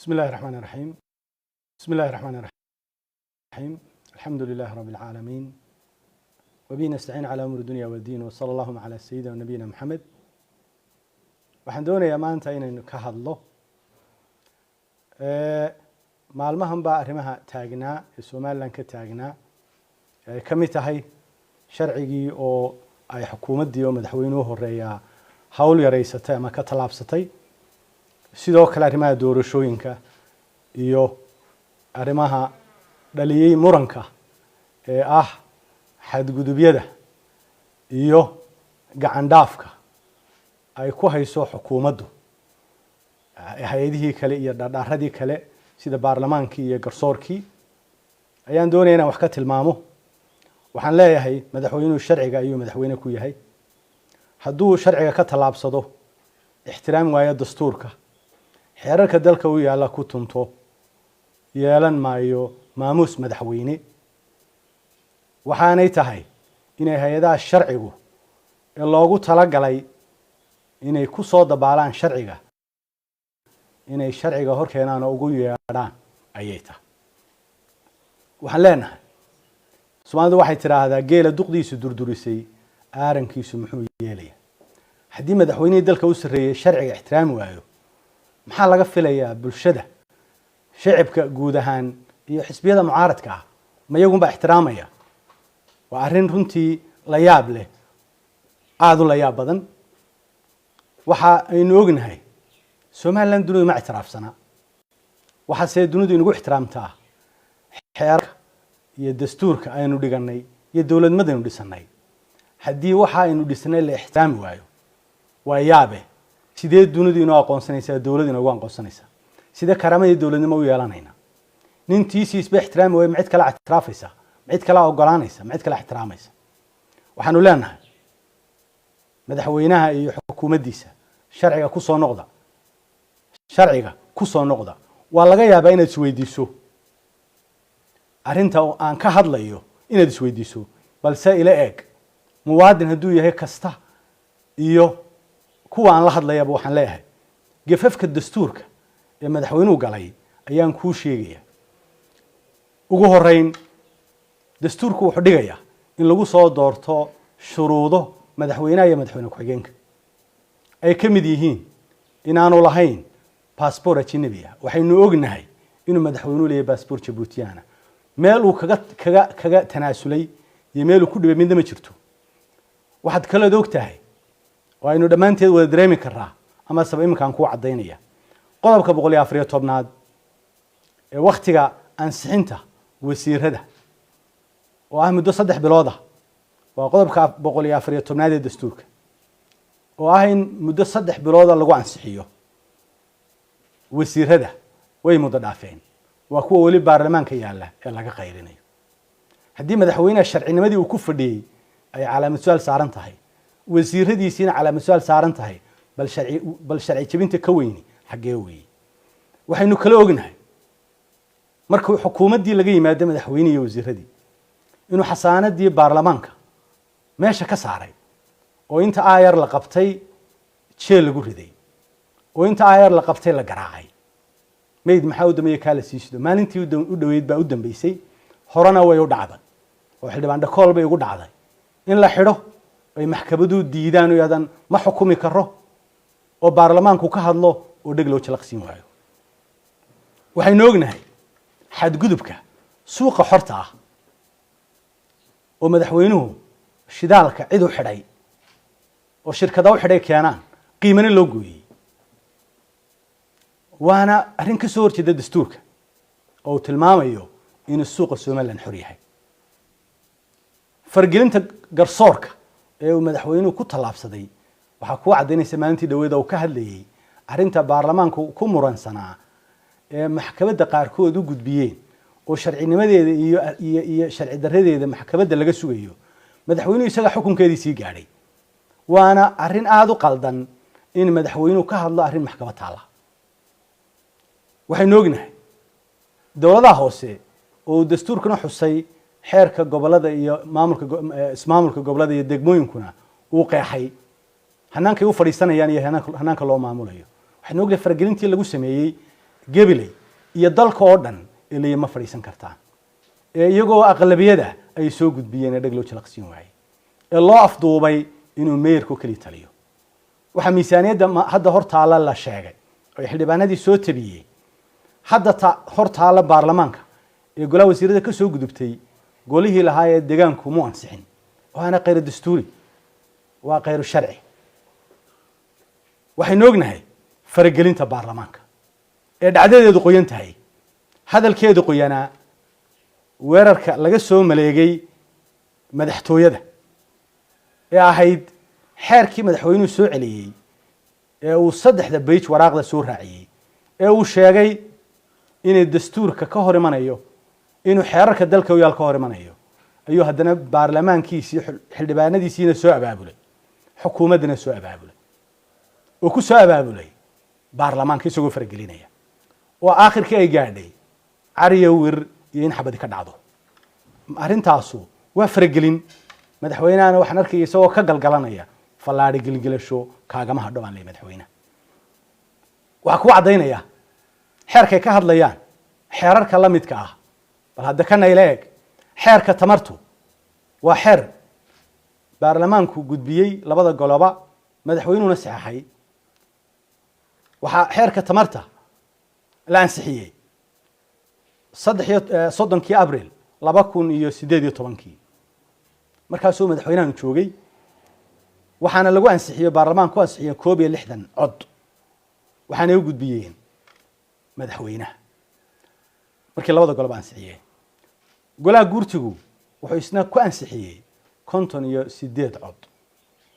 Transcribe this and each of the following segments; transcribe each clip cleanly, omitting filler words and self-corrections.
بسم الله الرحمن الرحيم. بسم الله الرحمن الرحيم. الحمد لله رب العالمين وبه نستعين على أمور الدنيا والدين وصلى اللهم على سيدنا ونبينا محمد. waxaan doonayaa maanta inaynu ka hadlo maalmahan baa arrimaha taagnaa ee Soomaaliland ka taagnaa ay ka mid tahay sharcigii oo ay xukuumaddii oo madaxweynuhu horeeyaa hawl yareysatay ama ka talaabsatay sidoo kale arrimaha doorashooyinka iyo arrimaha dhaliyay muranka ee xadgudubyada iyo gacan dhaafka ay ku hayso xukuumaddu hay'adihii kale iyo dhaqdhaqaaqadii kale sida baarlamaankii iyo garsoorkii ayaan doonayaa inaan wax ka tilmaamo. waxaan leeyahay madaxweynuhu sharciga ayuu madaxweyne ku yahay hadduu sharciga ka talaabsado ixtiraam waayo dastuurka xeerarka dalka uu yaala ku tunto yeelan maayo maamuus madaxweyne waxaanay tahay inay hay'adaha sharcigu ee loogu talagalay inay ku soo dabaalaan sharciga inay sharciga hor keenaan oo ugu yeedhaan ayay tahay. waxaan leenahay Soomaalidu waxay tiraahdaa geela duqdiisu durdurisay aarankiisu muxuu yeelayaa haddii madaxweynihii dalka u sareeyay sharciga ixtiraam waayo maxaa laga filayaa bulshada shacabka guud ahaan iyo xisbiyada mucaaradka ma iyagun baa ixtiraamaya waa arrin runtii la yaab leh aad u la yaab badan. waxa aynu ognahay Soomaaliland dunidu ma ictiraafsana waxaase dunidu inagu ixtiraamtaa xeerarka iyo dastuurka aynu dhiganay iyo dawladnimadaynu dhisanay haddii waxa aynu dhisnay la ixtiraami waayo waa yaabe sidee dunidu inoo aqoonsanaysaa dawladdu inoo aqoonsanaysaa sida karaamada dawladnimo u yeelanayna nintiisii isba ixtiraami waayo mid kale ictiraafaysa mid kale ogolaanaysa mid kale ixtiraamaysa. waxaanu leenahay madaxweynaha iyo xukuumaddiisa sharciga ku soo noqda waa laga yaabaa inaad isweydiiso arrinta aan ka hadlayo inaad isweydiiso balse ila eeg muwaadin hadduu yahay kasta iyo kuwa aan la hadlayaba waxaan leeyahay gafafka dastuurka ee madaxweynuhu galay ayaan kuu sheegaya. ugu horeyn dastuurku wuxuu dhigayaa in lagu soo doorto shuruudo madaxweynaha iyo madaxweyne ku-xigeenka ay ka mid yihiin inaanu lahayn baasboor ajnabi ah. waxaynu ognahay inuu madaxweynuhu leeyahay baasboor Jabuutiyaana meel uu kaga tanaasulay iyo meel uu ku dhibay midna ma jirto. waxaad kala ogtahay oo aynu dhammaanteed wada dareemi karaa ama sabab iminkaan ku cadeynaya qodobka 114aad ee waqtiga ansixinta wasiirada oo muddo 3 bilood waa qodobka 114aad ee dastuurka oo in muddo 3 bilood lagu ansixiyo wasiirada way muddo dhaafeen waa kuwa wali baarlamaanka yaala ee laga qayrinayo. haddii madaxweynaha sharcinimadii uu ku fadhiyay ay calaamad su'aal saaran tahay wasiiradiisina calaamad su'aal saaran tahay bal sharci jabinta ka weyni xagee weey. waxaynu kala ognahay markuu xukuumaddii laga yimaado madaxweynaha iyo wasiiradii inuu xasaanadii baarlamaanka meesha ka saaray oo inta ayar la qabtay jeel lagu riday oo inta ayar la qabtay la garaacay meed maxaa u dambeeyay kala siisto maalintii u dhaweyd baa u dambeysay horena way u dhacday oo xildhibaan dhakool bay ugu dhacday in la xidho ay maxkamadu diidaan oo yadan ma xukumi karo oo baarlamaanku ka hadlo oo dhig loo jalaqsiin waayo. waxaynu ognahay xadgudubka suuqa xorta oo madaxweynuhu shidaalka cid u xidhay oo shirkado u xidhay keenaan qiimana loo gooyay waana arrin ka soo horjeeda dastuurka oo tilmaamayo in suuqa Soomaaliland xor yahay. fargelinta garsoorka ee uu madaxweynuhu ku talaabsaday waxa ku cadeynaysa maalintii dhaweed oo ka hadlayay arrinta baarlamaanku ku muransanaa ee maxkamadda qaarkood u gudbiyeen oo sharcinimadeeda iyo sharci daradeeda maxkamadda laga sugayo madaxweynuhu isaga xukunkeedii sii gaadhay waana arrin aad u qaldan in madaxweynuhu ka hadlo arrin maxkamad taala. waxaynu ognahay dawladaha hoose oo dastuurkuna xusay xeerka gobolada iyo maamulka gobolada iyo degmooyinkuna uu qeexay hanaanka u fadhiisanayaan iyo hanaanka loo maamulayo. waxaynu ognahay fargelintii lagu sameeyay Gabiley iyo dalka oo dhan ilaa ma fariisan kartaan iyagoo aqlabiyada ay soo gudbiyeen dhag loo jalaqsiin waayay loo afduubay inuu meerku kali taliyo waxa miisaaniyada hadda hortaala la sheegay oo xildhibaanadii soo tabiyay hadda hortaala baarlamaanka golaha wasiirada ka soo gudubtay golihii lahaa ee deegaanku mu ansixin waana qeyr dastuuri waa qeyr sharci waxaynu ognahay faragelinta baarlamaanka ee dhacdadeedu qoyan tahay hadalkeedu qoyanaa weerarka laga soo maleegay madaxtooyada ee ahayd xeerkii madaxweynuhu soo celiyay ee uu 3 page waraaqda soo raaciyay ee uu sheegay inay dastuurka ka hor imanayo inuu xeerarka dalka uu ka hor imanayo ayuu haddana baarlamaankiisii xildhibaanadiisiina soo abaabulay xukuumadna soo abaabulay oo ku soo abaabulay baarlamaanka isagoo faragelinaya oo aakhirkii ay gaadhay cariyo wir iyo in xabadi ka dhacdo arintaasu waa faragelin madaxweynaha waxaan arkay isagoo ka galgalanaya falaari gilgilasho kaagama hadho aan leeyahay madaxweynaha waxa ku cadeynaya xeerkay ka hadlayaan xeerarka la midka ah bal hadda kana ileeg xeerka tamartu waa xeer baarlamaanku gudbiyay labada goloba madaxweynuhuna saxaxay waxa xeerka tamarta la ansixiyay 3 abriil 2018 markaasuu madaxweynaha joogay waxaana lagu ansixiyay baarlamaanku ansixiyay 61 cod waxaana ay gudbiyeen madaxweynaha markii labada golob ansixiyay golaha guurtigu wuxuu isna ku ansixiyay 58 cod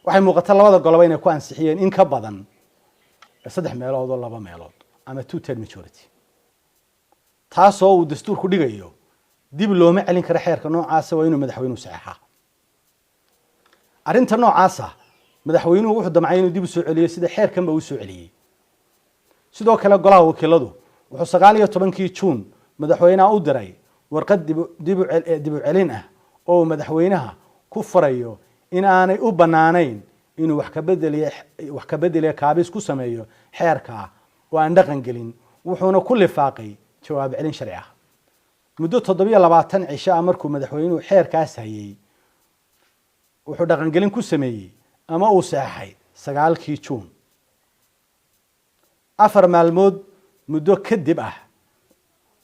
waxay muuqataa labada golob inay ku ansixiyeen in ka badan 3 meelood oo 2 meelood ama 2/3 majority taasoo uu dastuurku dhigayo dib looma celin karo xeerka noocaas waa inuu madaxweynuhu saxaxa arinta noocaas madaxweynuhu wuxuu damcay inuu dib u soo celiyo sida xeerkanba uu soo celiyay sidoo kale golaha wakiiladu wuxuu 19 Juun madaxweynaha u diray warqad dib u celin ah oo madaxweynaha ku farayo in aanay u banaanayn inuu wax ka bedeliyo kaabis ku sameeyo xeerka oo aan dhaqan gelin wuxuuna ku lifaaqay jawaab celin sharci ah muddo 27 cisho markuu madaxweynuhu xeerkaas hayay wuxuu dhaqan gelin ku sameeyay ama uu saxay 9 Juun 4 maalmood muddo kadib ah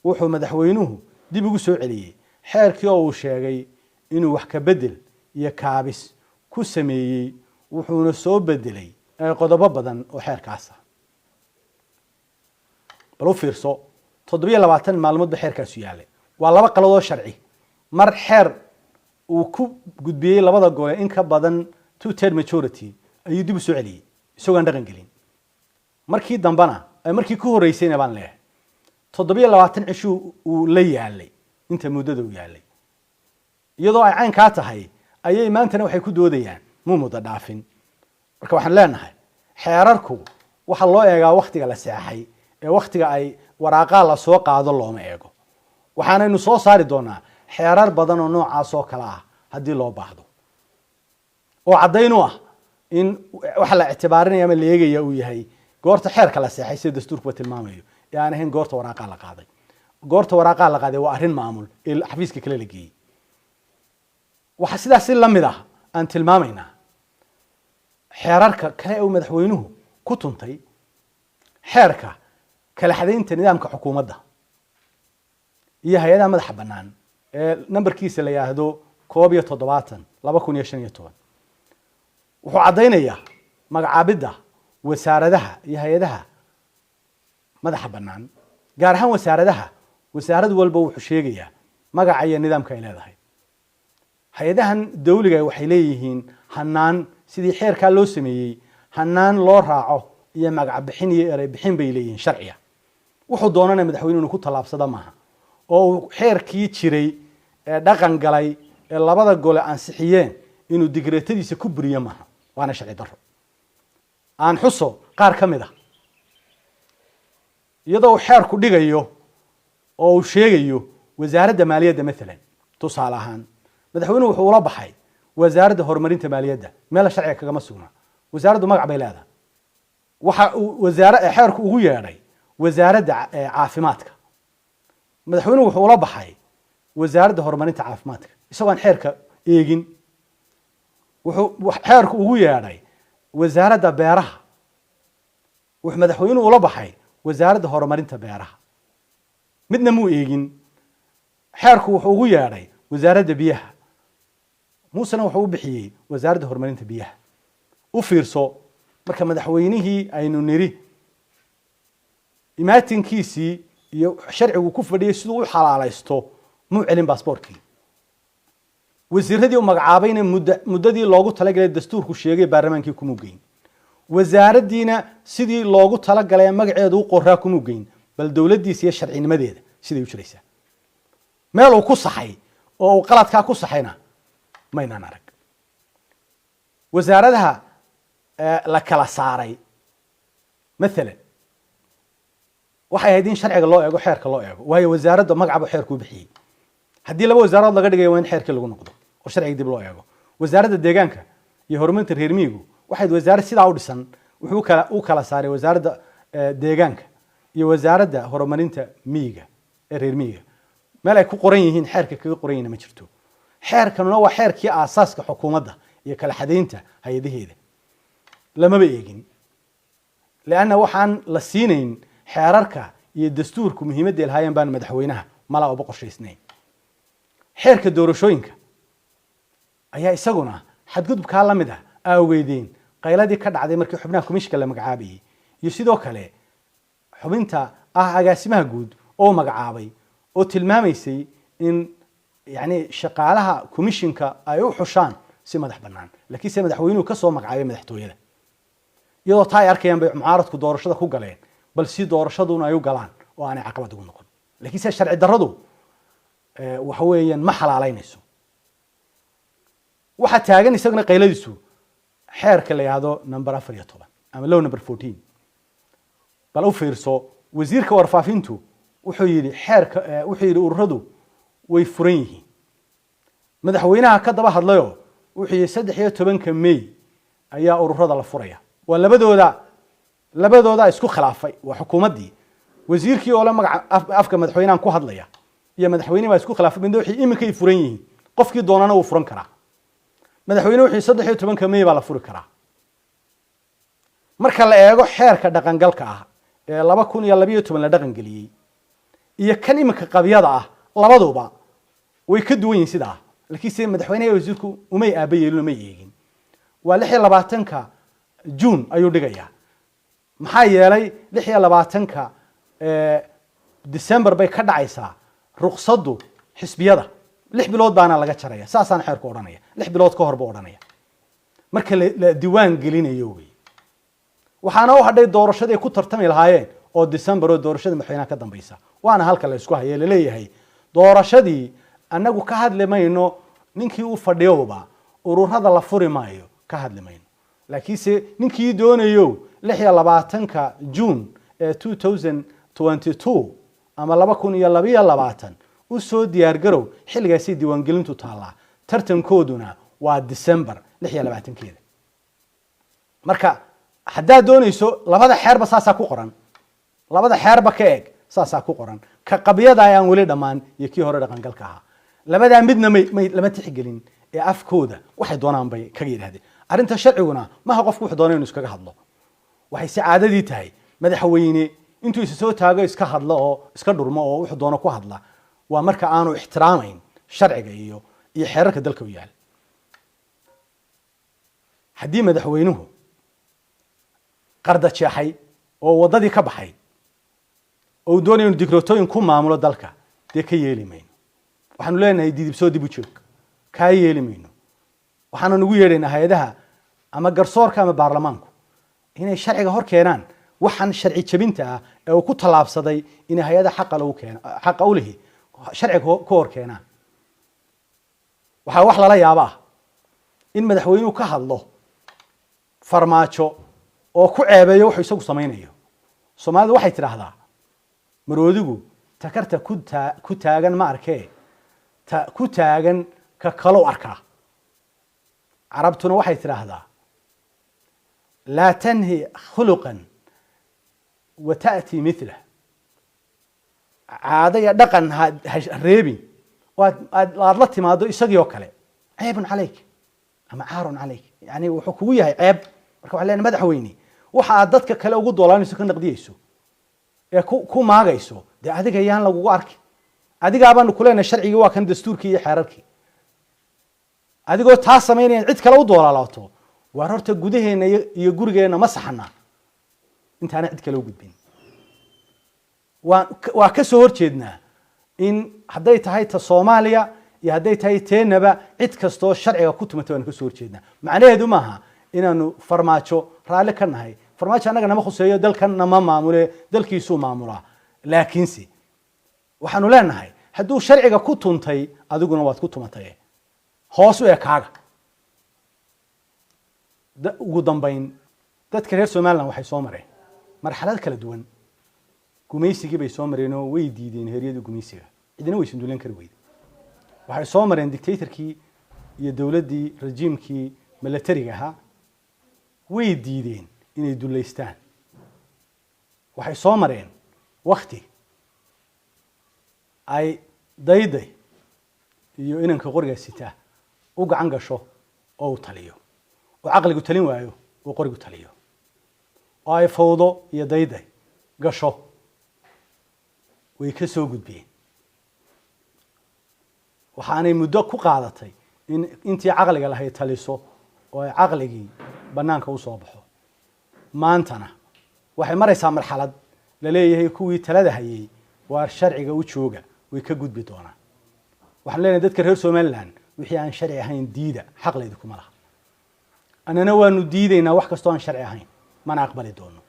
wuxuu madaxweynuhu dib ugu soo celiyay xeerkii oo uu sheegay inuu wax ka bedel iyo kaabis ku sameeyay wuxuuna soo bedelay qodobo badan oo xeerkaas ah bal u fiirso 27 maalmood ba xeerkaas yaalay waa laba qaladood sharci mar xeer uu ku gudbiyay labada gole in ka badan 2/3 majority ayuu dib u soo celiyay isagoo aan dhaqan gelin markii dambana markii ku horeysayna baan leeyahay 27 cisho uu la yaalay inta muddada uu yaalay iyadoo ay cayn ka tahay ayay maantana waxay ku doodayaan muddo dhaafin marka waxaan leenahay xeerarku waxa loo eegaa waqtiga la saxay ee waqtiga ay waraaqa la soo qaado looma eego waxaanaynu soo saari doonaa xeerar badan oo noocaas oo kala ah hadii loo baahdo oo cadeyno ah in waxa la ictibaarinaya ama la eegaya uu yahay goorta xeerka la saxay sida dastuurku tilmaamayo ee aan ahayn goorta waraaqa la qaaday goorta waraaqa la qaaday waa arrin maamul ee xafiiska kale la geeyay waxa sidaas la mid ah aan tilmaamaynaa xeerarka kale oo madaxweynuhu ku tuntay xeerka kala xadeynta nidaamka xukuumadda iyo hay'adaha madaxa banaan ee nambarkiisa la yiraahdo 17 2015 wuxuu cadeynayaa magacaabida wasaaradaha iyo hay'adaha madaxa banaan gaar ahaan wasaarad walba wuxuu sheegayaa magaca iyo nidaamka ay leedahay hay'adahan dawliga waxay leeyihiin hanaan sidii xeerka loo sameeyay hanaan loo raaco iyo magac bixin iyo eray bixin bay leeyihiin sharciya wuxuu doonana madaxweynuhu ku talaabsada maaha oo xeerkii jiray ee dhaqan galay ee labada gole ansixiyeen inuu digreetadiisa ku buriyo maaha waana sharci darro aan xuso qaar kamid ah iyadoo xeerku dhigayo oo uu sheegayo wasaaradda maaliyadda مثلا tusaale ahaan madaxweynuhu wuxuu ula baxay wasaaradda horumarinta maaliyadda meel sharci kaga ma sugna wasaaraddu magac bay leedahay waxa uu xeerku ugu yeedhay wasaaradda caafimaadka madaxweynuhu wuxuu la baxay wasaaradda horumarinta caafimaadka isagoo aan xeerka eegin wuxuu xeerku ugu yeedhay wasaaradda beeraha wuxuu madaxweynuhu ula baxay wasaaradda horumarinta beeraha midna muu eegin xeerku wuxuu ugu yeedhay wasaaradda biyaha muusena wuxuu u bixiyey wasaaradda horumarinta biyaha u fiirso marka madaxweynihii aynu niri imaatinkiisii iyo sharcigu ku fadhiyay siduu u xalaalaysto muu celin baasaboorkii wasiiradii u magacaabayna muddadii loogu talagalay dastuurku sheegay baarlamaankii kumuu geyn wasaaraddiina sidii loogu talagalay magaceedu u qoraa kumuu geyn bal dowladdiisa iyo sharcinimadeeda siday u jiraysaa meel uu ku saxay oo uu qaladkaa ku saxayna maynaan arag wasaaradaha la kala saaray maalan waxay ahayd in sharciga loo eego xeerka loo eego waayo wasaaradda magacaba xeerku u bixiyey haddii laba wasaarood laga dhigayo waa in xeerkii lagu noqdo oo sharciga dib loo eego wasaaradda deegaanka iyo horumarinta reer miyigu waxay wasaarad sidaa u dhisan wuxuu u kala saaray wasaaradda deegaanka iyo wasaaradda horumarinta miyiga ee reer miyiga meel ay ku qoran yihiin xeerka kaga qoran yihiin ma jirto xeerkanuna waa xeerkii aasaaska xukuumadda iyo kala xadaynta hay-adaheeda lamaba eegin leanna waxaan la siinayn xeerarka iyo dastuurku muhiimadda ay lahaayeen baan madaxweynaha mala uba qorshaysnayn xeerka doorashooyinka ayaa isaguna xadgudubkaa la mid ah awgeedeen qayladii ka dhacday markii xubnaha komishinka la magacaabayay iyo sidoo kale xubinta agaasimaha guud oo magacaabay oo tilmaamaysay in yani shaqaalaha komishinka ay u xushaan si madax bannaan laakiin se madaxweynuhu ka soo magacaabay madaxtooyada iyadoo taa ay arkayaan bay mucaaradku doorashada ku galeen bal si doorashaduna ay u galaan oo aanay caqabad ugu noqon laakiin se sharci darradu waxa weeyaan ma xalaalaynayso waxaa taagan isaguna qayladiisu xeerka la yidhaahdo number 14 ama law number 14 bal u fiirso wasiirka warfaafintu wuxuu yidhi xeerka wuxuu yidhi ururadu way furan yihiin madaxweynaha ka daba hadlayo wuxuu yidhi 13 May ayaa ururada la furaya waa labadooda isku khilaafay waa xukuumaddii wasiirkii oo la magac afka madaxweynahan ku hadlaya iyo madaxweynaha baa isku khilaafay midna wixii iminkay furan yihiin qofkii doonana uu furan karaa madaxweynuhu wuxuu 13 May baa la furi karaa marka la eego xeerka dhaqangalka ah ee 2012 la dhaqan galiyay iyo kan iminka qabyada ah labaduba way ka duwan yihiin sidaa laakiin se madaxweynaha wasiirku umay aabayeelin umay eegin waa 26 June ayuu dhigayaa maxaa yeelay 26 December bay ka dhacaysaa ruqsaddu xisbiyada 6 bilood baana laga jaraya saasaan xeerku oranaya 6 bilood ka hor buu oranaya marka la diiwaan gelinayo way waxaana u hadhay doorashadii ku tartami lahaayeen oo December oo doorashada madaxweynaha ka dambaysa waana halka la isku hayay leeyahay doorashadii annagu ka hadlamayno ninkii uu fadhiyowba ururada la furi maayo ka hadlamayno laakiin se ninkii doonayo 26 June 2022 ama 2022 u soo diyaar garow xilligaasi diiwaan gelintu taala tartankooduna waa December 26keeda marka hadaa doonayso labada xeerba saasa ku qoran labada xeerba ka eeg saasa ku qoran ka qabyada ayaan wali dhamaan iyo kii hore dhaqan galka ah labada midna lama tixgelin ee afkooda waxay doonaan bay kaga yiraahdeen arinta sharciguna ma ha qofku wuxuu doonay inuu iskaga hadlo waxay si caadadii tahay madaxweyne intuu isa soo taago iska hadlo oo iska dhurmo oo wuxuu doono ku hadla waa marka aanu ixtiraamayn sharciga iyo xeerarka dalka u yaal hadii madaxweynuhu qarda jeexay oo wadadii ka baxay oo doonayo inuu dikrotooyin ku maamulo dalka de ka yeelimayno waxaanu leenahay didibsoo dib u joog ka yeelimayno waxaanu ugu yeedhaynaa hay'adaha ama garsoorka ama baarlamaanku inay sharciga hor keenaan waxaan sharci jabinta ah ee uu ku talaabsaday in hay'ada xaq u leeyahay sharciga ku hor keenaan waxa wax lala yaabaa in madaxweynuhu ka hadlo farmaajo oo ku ceebeeyo wuxuu isagu sameeynayo Soomaalidu waxay tiraahdaa maroodigu takarta ku taagan ma arkee ta ku taagan ka kalo arka carabtuna waxay tiraahdaa la tanhi khuluqan wa ta'ti mithla caado iyo dhaqan ha reebin waad la timaado isagii oo kale ceebun calayk ama caarun calayk yani wuxuu kugu yahay ceeb marka waxaa leenahay madaxweyne waxa aad dadka kale ugu doolaanayso ka naqdiyeyso ee ku maagayso dee adiga yaan lagugu arki adiga baan ku leenahay sharcigii waa kan dastuurkii iyo xeerarkii adigoo taa sameynaya cid kale u doolaalaato waa horta gudaheena iyo gurigeena ma saxana intaana cid kale u gudbin waa ka soo horjeednaa in hadday tahay ta Soomaaliya iyo hadday tahay teenaba cid kastoo sharciga ku tumato waan ka soo horjeednaa macnaheedu maaha inaanu farmaajo raali ka nahay farmaajo anaga nama khuseeyo dalkan nama maamule dalkiisu maamula laakiinse waxaanu leenahay hadduu sharciga ku tuntay adiguna waad ku tumatay hoos u ekaaga ugu dambayn dadka reer Soomaaliland waxay soo mareen marxalad kala duwan gumaysigii bay soo mareen oo way diideen heeriyada gumaysiga cidina way sunduulan kari weyday waxay soo mareen dictatorkii iyo dawladdii rejiimkii militariga ahaa way diideen inay duleystaan waxay soo mareen waqti ay dayday iyo inanka qoriga sita u gacan gasho oo u taliyo oo aqligu talin waayo oo qorigu taliyo oo ay fawdo iyo dayday gasho way ka soo gudbeen waxaanay muddo ku qaadatay in intii aqliga lahayd taliso oo ay aqligii banaanka u soo baxo maantana waxay maraysaa marxalad la leeyahay kuwii talada hayay waa sharciga u jooga way ka gudbi doonaan waxaan leenahay dadka reer Soomaaliland wixii aan sharci ahayn diida xaq leeyahay kuma laha anana waanu diideynaa wax kastoo aan sharci ahayn mana aqbali doono